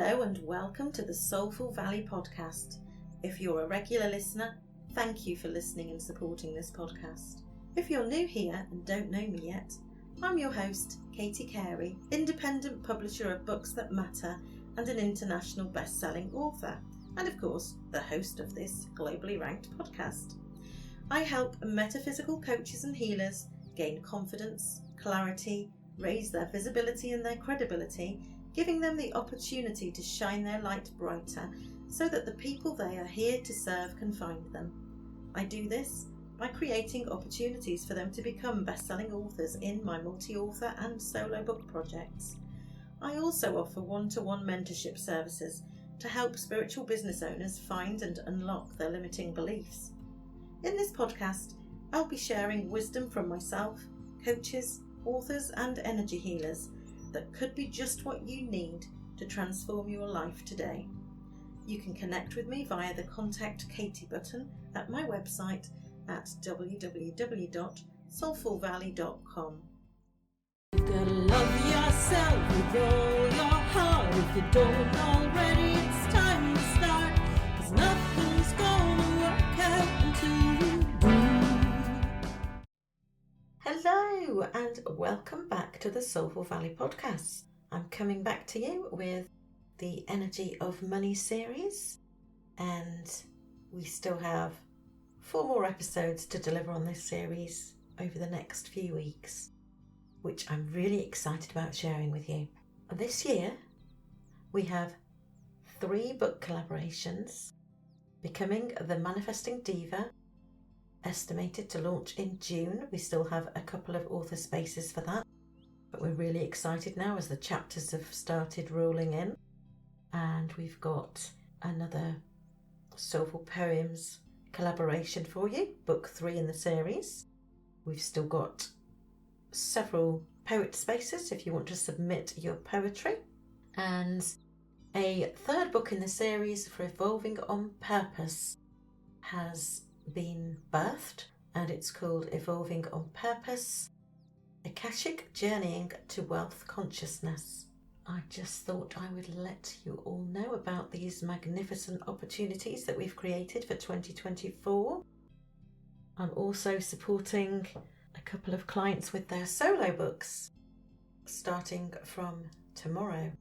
Hello and welcome to the Soulful Valley Podcast. If you're a regular listener, thank you for listening and supporting this podcast. If you're new here and don't know me yet, I'm your host, Katie Carey, independent publisher of books that matter and an international best-selling author, and of course, the host of this globally ranked podcast. I help metaphysical coaches and healers gain confidence, clarity, raise their visibility and their credibility, giving them the opportunity to shine their light brighter so that the people they are here to serve can find them. I do this by creating opportunities for them to become best-selling authors in my multi-author and solo book projects. I also offer one-to-one mentorship services to help spiritual business owners find and unlock their limiting beliefs. In this podcast, I'll be sharing wisdom from myself, coaches, authors and energy healers that could be just what you need to transform your life today. You can connect with me via the Contact Katie button at my website at www.soulfulvalley.com. You gotta love yourself with all your heart. If you don't already, it's time to start. 'Cause nothing's gonna work out until you do. Hello and welcome back to the Soulful Valley Podcast. I'm coming back to you with the Energy of Money series, and we still have 4 more episodes to deliver on this series over the next few weeks, which I'm really excited about sharing with you. This year we have 3 book collaborations: Becoming the Manifesting Diva, estimated to launch in June. We still have a couple of author spaces for that, but we're really excited now as the chapters have started rolling in. And we've got another Soulful Poems collaboration for you, book 3 in the series. We've still got several poet spaces if you want to submit your poetry, and a 3rd book in the series for Evolving on Purpose has been birthed, and it's called Evolving on Purpose, Akashic Journeying to Wealth Consciousness. I just thought I would let you all know about these magnificent opportunities that we've created for 2024. I'm also supporting a couple of clients with their solo books starting from tomorrow,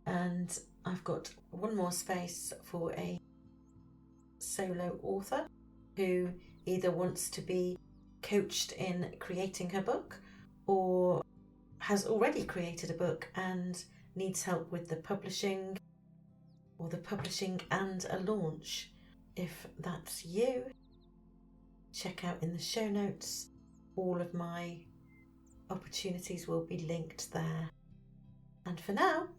and I've got 1 more space for a solo author who either wants to be coached in creating her book or has already created a book and needs help with the publishing and a launch. If that's you, check out in the show notes. All of my opportunities will be linked there. And for now,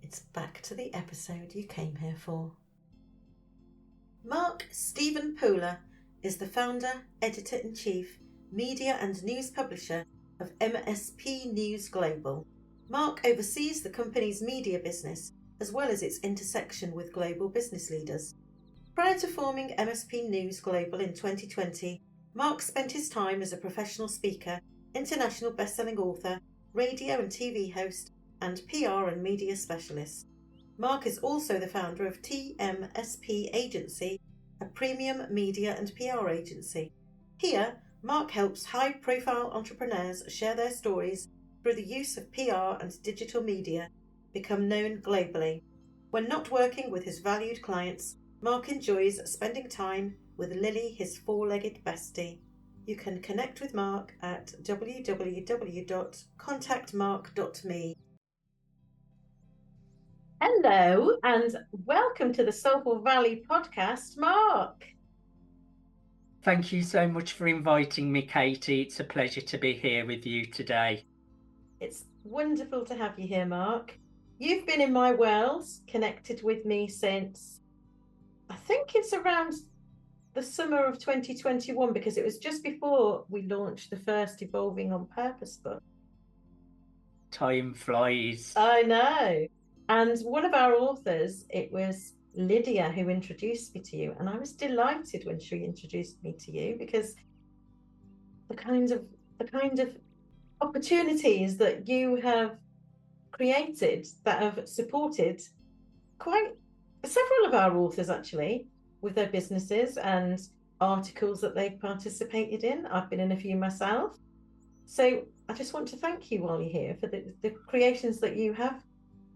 it's back to the episode you came here for. Mark Stephen Pooler is the founder, editor-in-chief, media and news publisher of MSP News Global. Mark oversees the company's media business as well as its intersection with global business leaders. Prior to forming MSP News Global in 2020, Mark spent his time as a professional speaker, international best-selling author, radio and TV host, and PR and media specialist. Mark is also the founder of TMSP Agency, a premium media and PR agency. Here, Mark helps high-profile entrepreneurs share their stories through the use of PR and digital media, become known globally. When not working with his valued clients, Mark enjoys spending time with Lily, his 4-legged bestie. You can connect with Mark at www.contactmark.me. Hello and welcome to the Soulful Valley Podcast, Mark. Thank you so much for inviting me, Katie. It's a pleasure to be here with you today. It's wonderful to have you here, Mark. You've been in my world, connected with me since, I think it's around the summer of 2021, because it was just before we launched the first Evolving on Purpose book. Time flies. I know. And one of our authors, it was Lydia, who introduced me to you, and I was delighted when she introduced me to you, because the kind of opportunities that you have created that have supported quite several of our authors actually with their businesses and articles that they've participated in. I've been in a few myself. So I just want to thank you while you're here for the creations that you have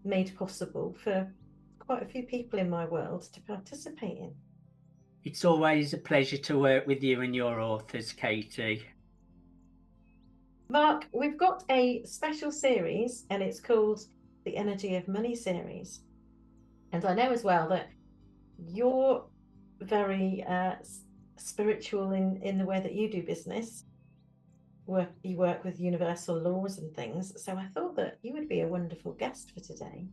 made possible for quite a few people in my world to participate in. It's always a pleasure to work with you and your authors, Katie. Mark, we've got a special series and it's called the Energy of Money series. And I know as well that you're very spiritual in the way that you do business. You work with universal laws and things. So I thought that you would be a wonderful guest for today.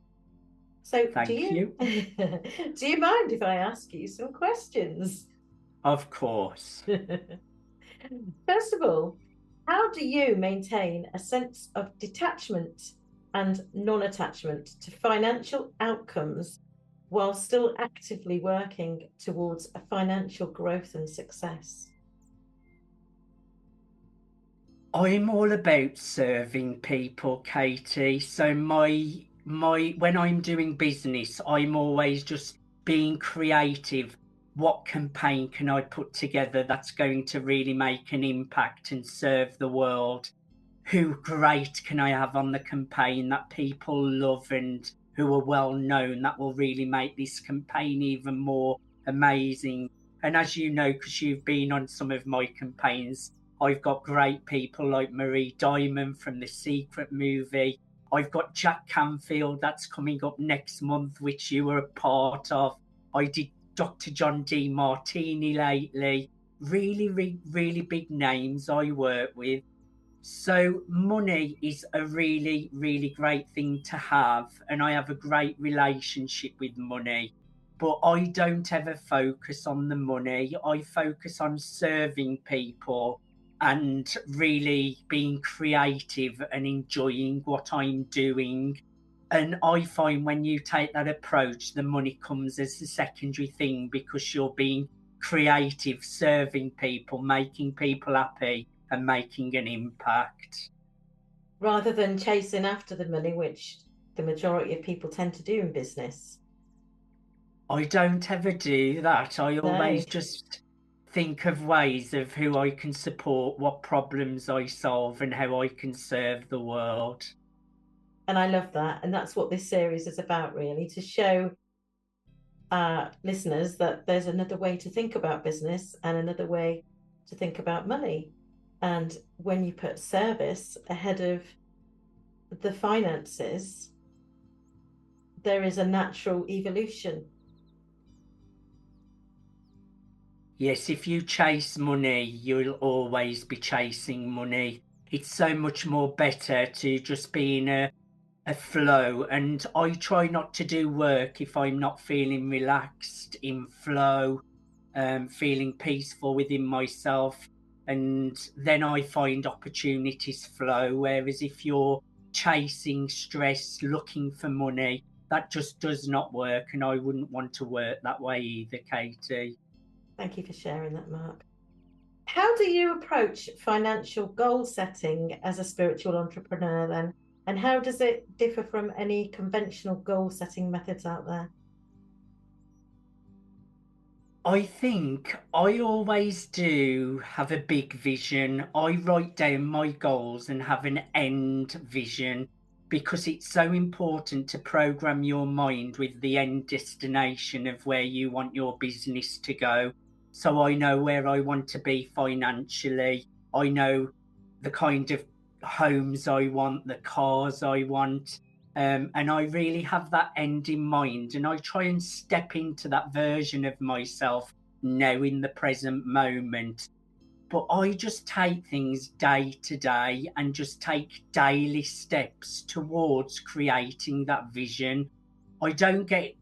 So Thank you. Do you mind if I ask you some questions? Of course. First of all, how do you maintain a sense of detachment and non-attachment to financial outcomes while still actively working towards a financial growth and success? I'm all about serving people, Katie. So my when I'm doing business, I'm always just being creative. What campaign can I put together that's going to really make an impact and serve the world? Who great can I have on the campaign that people love and who are well known that will really make this campaign even more amazing? And as you know, because you've been on some of my campaigns, I've got great people like Marie Diamond from The Secret movie. I've got Jack Canfield that's coming up next month, which you were a part of. I did Dr. John D. Martini lately. Really, really big names I work with. So money is a really, really great thing to have. And I have a great relationship with money. But I don't ever focus on the money. I focus on serving people and really being creative and enjoying what I'm doing. And I find when you take that approach, the money comes as a secondary thing because you're being creative, serving people, making people happy and making an impact. Rather than chasing after the money, which the majority of people tend to do in business. I don't ever do that. I always just think of ways of who I can support, what problems I solve, and how I can serve the world. And I love that. And that's what this series is about, really, to show listeners that there's another way to think about business and another way to think about money. And when you put service ahead of the finances, there is a natural evolution. Yes, if you chase money, you'll always be chasing money. It's so much more better to just be in a flow. And I try not to do work if I'm not feeling relaxed, in flow, feeling peaceful within myself. And then I find opportunities flow. Whereas if you're chasing stress, looking for money, that just does not work. And I wouldn't want to work that way either, Katie. Thank you for sharing that, Mark. How do you approach financial goal setting as a spiritual entrepreneur then? And how does it differ from any conventional goal setting methods out there? I think I always do have a big vision. I write down my goals and have an end vision because it's so important to program your mind with the end destination of where you want your business to go. So I know where I want to be financially. I know the kind of homes I want, the cars I want. And I really have that end in mind. And I try and step into that version of myself now in the present moment. But I just take things day to day and just take daily steps towards creating that vision. I don't get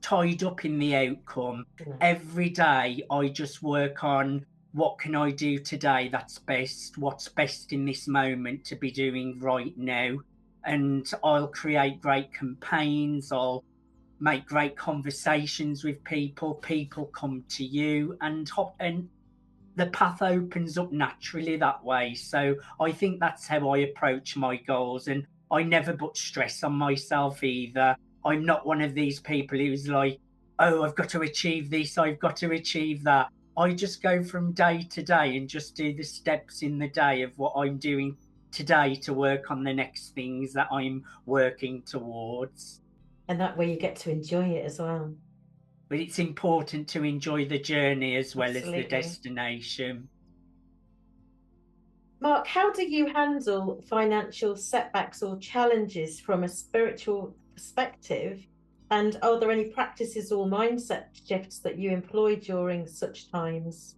tied up in the outcome. Every day I just work on what can I do today that's best, what's best in this moment to be doing right now. And I'll create great campaigns, I'll make great conversations with people come to you, and the path opens up naturally that way. So I think that's how I approach my goals, and I never put stress on myself either. I'm not one of these people who's like, oh, I've got to achieve this, I've got to achieve that. I just go from day to day and just do the steps in the day of what I'm doing today to work on the next things that I'm working towards. And that way you get to enjoy it as well. But it's important to enjoy the journey as well as the Absolutely. destination. Mark, how do you handle financial setbacks or challenges from a spiritual perspective? And are there any practices or mindset shifts that you employ during such times?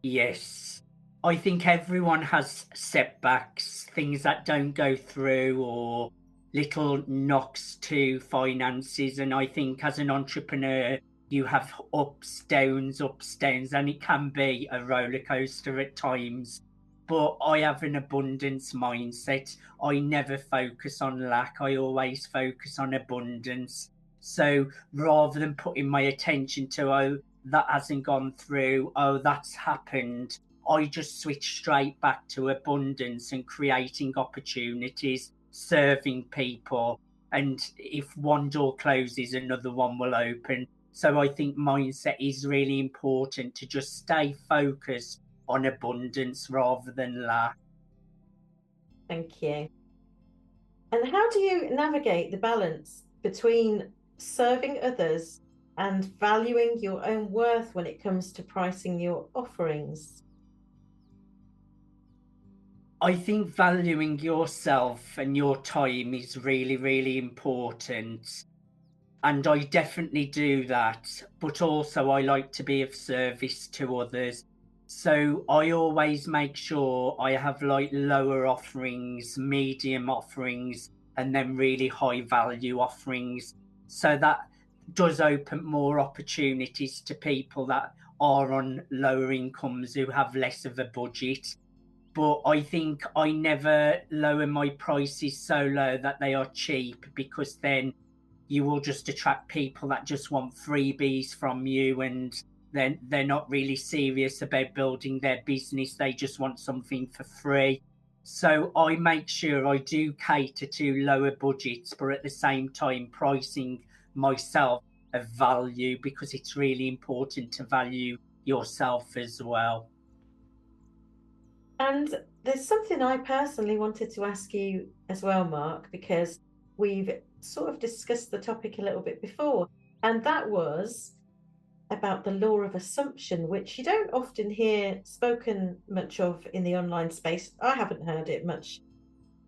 Yes, I think everyone has setbacks, things that don't go through, or little knocks to finances. And I think as an entrepreneur, you have ups, downs, and it can be a roller coaster at times. But I have an abundance mindset. I never focus on lack. I always focus on abundance. So rather than putting my attention to, oh, that hasn't gone through, oh, that's happened, I just switch straight back to abundance and creating opportunities, serving people. And if one door closes, another one will open. So I think mindset is really important, to just stay focused on abundance rather than lack. Thank you. And how do you navigate the balance between serving others and valuing your own worth when it comes to pricing your offerings? I think valuing yourself and your time is really, really important. And I definitely do that. But also I like to be of service to others. So I always make sure I have like lower offerings, medium offerings, and then really high value offerings. So that does open more opportunities to people that are on lower incomes, who have less of a budget. But I think I never lower my prices so low that they are cheap, because then you will just attract people that just want freebies from you, and then they're not really serious about building their business. They just want something for free. So I make sure I do cater to lower budgets, but at the same time pricing myself of value, because it's really important to value yourself as well. And there's something I personally wanted to ask you as well, Mark, because we've sort of discussed the topic a little bit before, and that was about the law of assumption, which you don't often hear spoken much of in the online space. I haven't heard it much.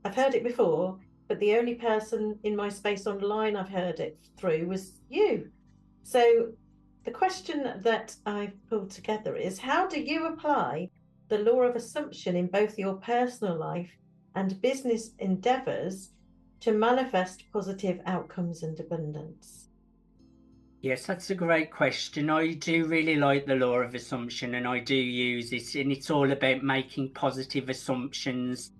I've heard it before, but the only person in my space online I've heard it through was you. So the question that I've pulled together is, how do you apply the law of assumption in both your personal life and business endeavors to manifest positive outcomes and abundance? Yes, that's a great question. I do really like the law of assumption, and I do use it, and it's all about making positive assumptions,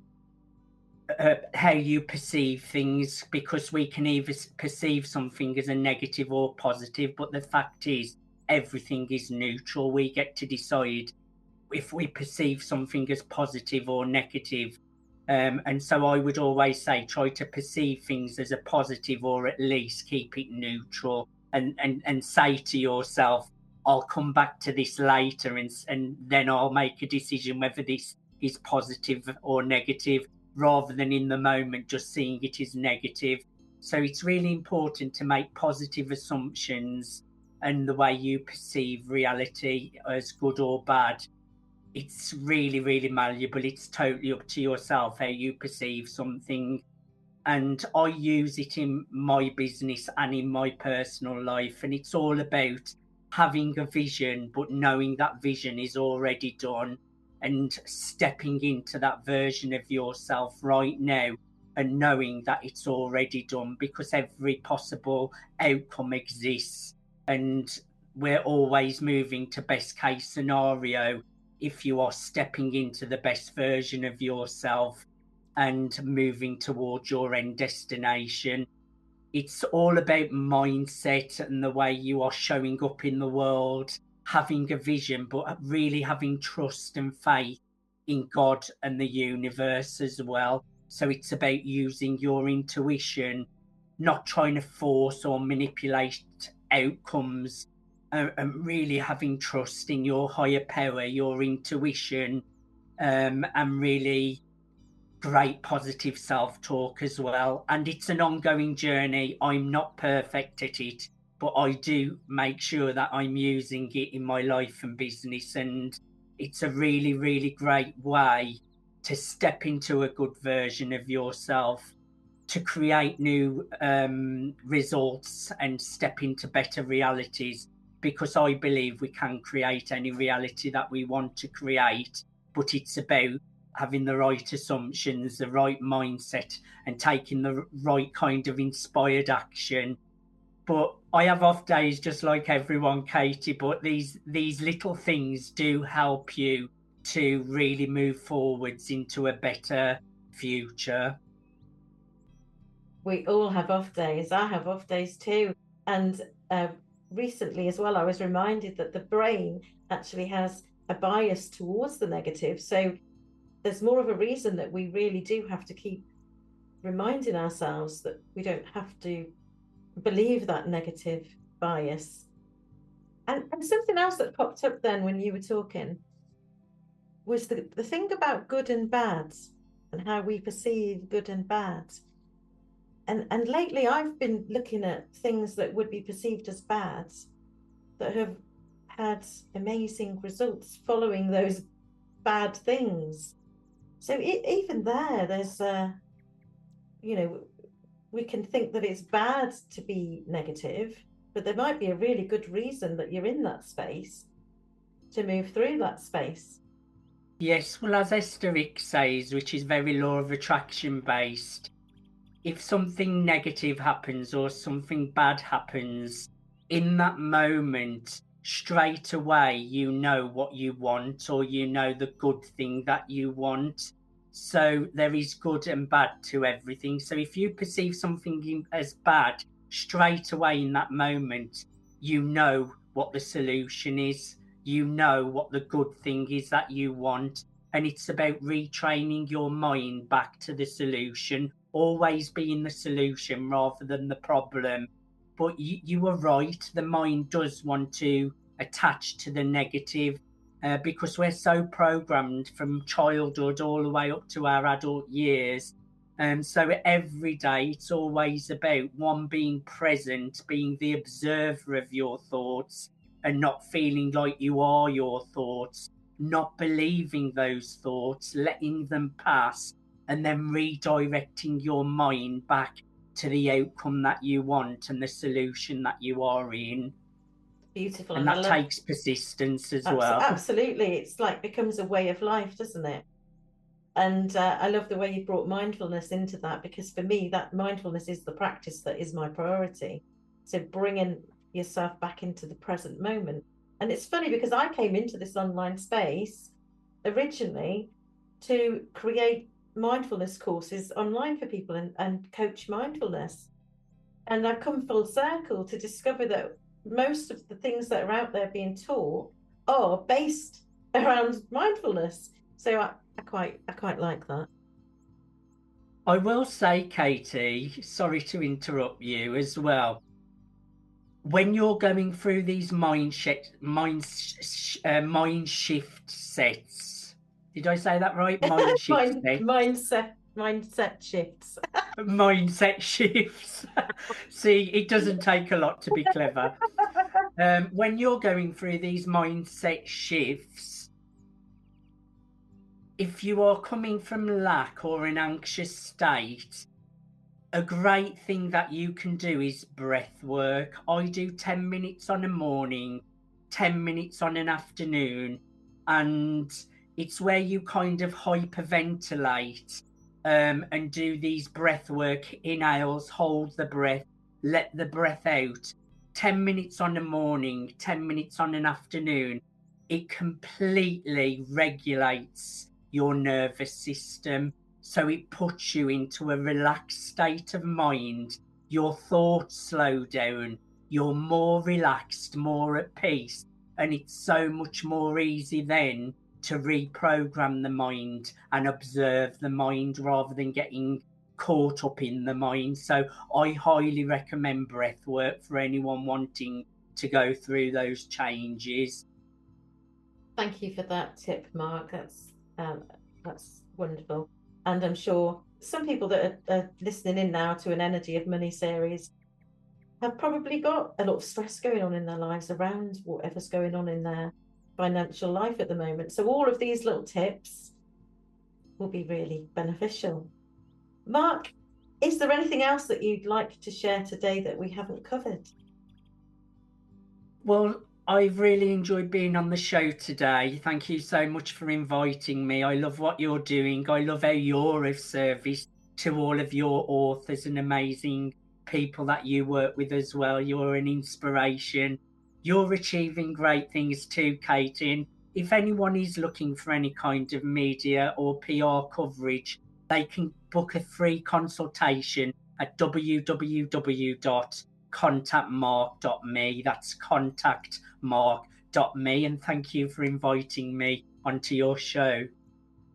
how you perceive things, because we can either perceive something as a negative or positive, but the fact is everything is neutral. We get to decide if we perceive something as positive or negative. And so I would always say, try to perceive things as a positive, or at least keep it neutral. And say to yourself, I'll come back to this later, and then I'll make a decision whether this is positive or negative, rather than in the moment just seeing it as negative. So it's really important to make positive assumptions, and the way you perceive reality as good or bad, it's really, really malleable. It's totally up to yourself how you perceive something. And I use it in my business and in my personal life. And it's all about having a vision, but knowing that vision is already done, and stepping into that version of yourself right now and knowing that it's already done, because every possible outcome exists. And we're always moving to best case scenario if you are stepping into the best version of yourself and moving towards your end destination. It's all about mindset and the way you are showing up in the world, having a vision, but really having trust and faith in God and the universe as well. So it's about using your intuition not trying to force or manipulate outcomes, and really having trust in your higher power, your intuition, and really great positive self-talk as well. And it's an ongoing journey. I'm not perfect at it, but I do make sure that I'm using it in my life and business. And it's a really, really great way to step into a good version of yourself, to create new results and step into better realities, because I believe we can create any reality that we want to create, but it's about having the right assumptions, the right mindset, and taking the right kind of inspired action. But I have off days just like everyone, Katie, but these little things do help you to really move forwards into a better future. We all have off days. I have off days too. And recently as well, I was reminded that the brain actually has a bias towards the negative. So there's more of a reason that we really do have to keep reminding ourselves that we don't have to believe that negative bias. And something else that popped up then when you were talking was the thing about good and bad and how we perceive good and bad. And lately I've been looking at things that would be perceived as bad that have had amazing results following those bad things. So even there's we can think that it's bad to be negative, but there might be a really good reason that you're in that space to move through that space. Yes, well, as Esther Hicks says, which is very law of attraction based, if something negative happens or something bad happens, in that moment, straight away, you know what you want, or you know the good thing that you want. So there is good and bad to everything. So if you perceive something as bad, straight away in that moment, you know what the solution is. You know what the good thing is that you want. And it's about retraining your mind back to the solution, always being the solution rather than the problem. But you are right, the mind does want to attach to the negative, because we're so programmed from childhood all the way up to our adult years. So every day it's always about one, being present, being the observer of your thoughts and not feeling like you are your thoughts, not believing those thoughts, letting them pass, and then redirecting your mind back to the outcome that you want and the solution that you are in. Beautiful. And that takes persistence as well. Absolutely. It's like becomes a way of life, doesn't it? And I love the way you brought mindfulness into that, because for me, that mindfulness is the practice that is my priority. So bringing yourself back into the present moment. And it's funny because I came into this online space originally to create mindfulness courses online for people and coach mindfulness. And I've come full circle to discover that most of the things that are out there being taught are based around mindfulness. So I quite like that. I will say, Katie, sorry to interrupt you as well. When you're going through these mind shift sets, did I say that right? Mind shift Mindset shifts. Mindset shifts. See, it doesn't take a lot to be clever. When you're going through these mindset shifts, if you are coming from lack or an anxious state, a great thing that you can do is breath work. I do 10 minutes on a morning, 10 minutes on an afternoon, and it's where you kind of hyperventilate and do these breath work, inhales, hold the breath, let the breath out. 10 minutes on a morning, 10 minutes on an afternoon. It completely regulates your nervous system. So it puts you into a relaxed state of mind. Your thoughts slow down. You're more relaxed, more at peace. And it's so much more easy then to reprogram the mind and observe the mind rather than getting caught up in the mind. So I highly recommend Breathwork for anyone wanting to go through those changes. Thank you for that tip, Mark. That's wonderful. And I'm sure some people that are listening in now to an Energy of Money series have probably got a lot of stress going on in their lives around whatever's going on in their financial life at the moment. So all of these little tips will be really beneficial. Mark, is there anything else that you'd like to share today that we haven't covered? Well, I've really enjoyed being on the show today. Thank you so much for inviting me. I love what you're doing. I love how you're of service to all of your authors and amazing people that you work with as well. You're an inspiration. You're achieving great things too, Katie. And if anyone is looking for any kind of media or PR coverage, they can book a free consultation at www.contactmark.me. That's contactmark.me. And thank you for inviting me onto your show.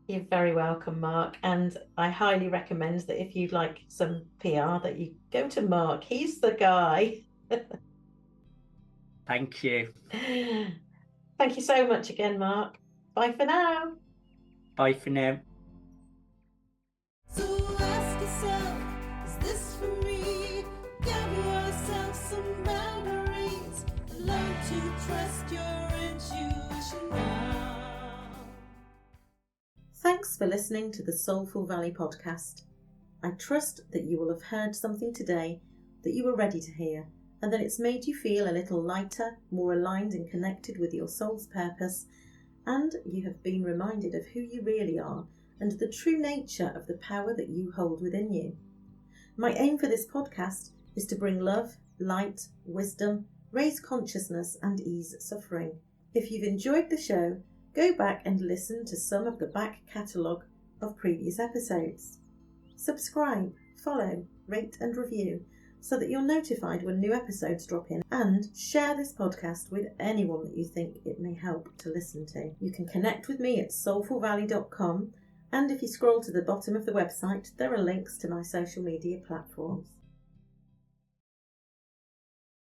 You're very welcome, Mark. And I highly recommend that if you'd like some PR, that you go to Mark. He's the guy. Thank you. Thank you so much again, Mark. Bye for now. Bye for now. So ask yourself, is this for me? Give yourself some boundaries. Learn to trust your intuition now. Thanks for listening to the Soulful Valley Podcast. I trust that you will have heard something today that you were ready to hear, and that it's made you feel a little lighter, more aligned and connected with your soul's purpose, and you have been reminded of who you really are and the true nature of the power that you hold within you. My aim for this podcast is to bring love, light, wisdom, raise consciousness and ease suffering. If you've enjoyed the show, go back and listen to some of the back catalogue of previous episodes. Subscribe, follow, rate and review so that you're notified when new episodes drop in, and share this podcast with anyone that you think it may help to listen to. You can connect with me at soulfulvalley.com, and if you scroll to the bottom of the website, there are links to my social media platforms.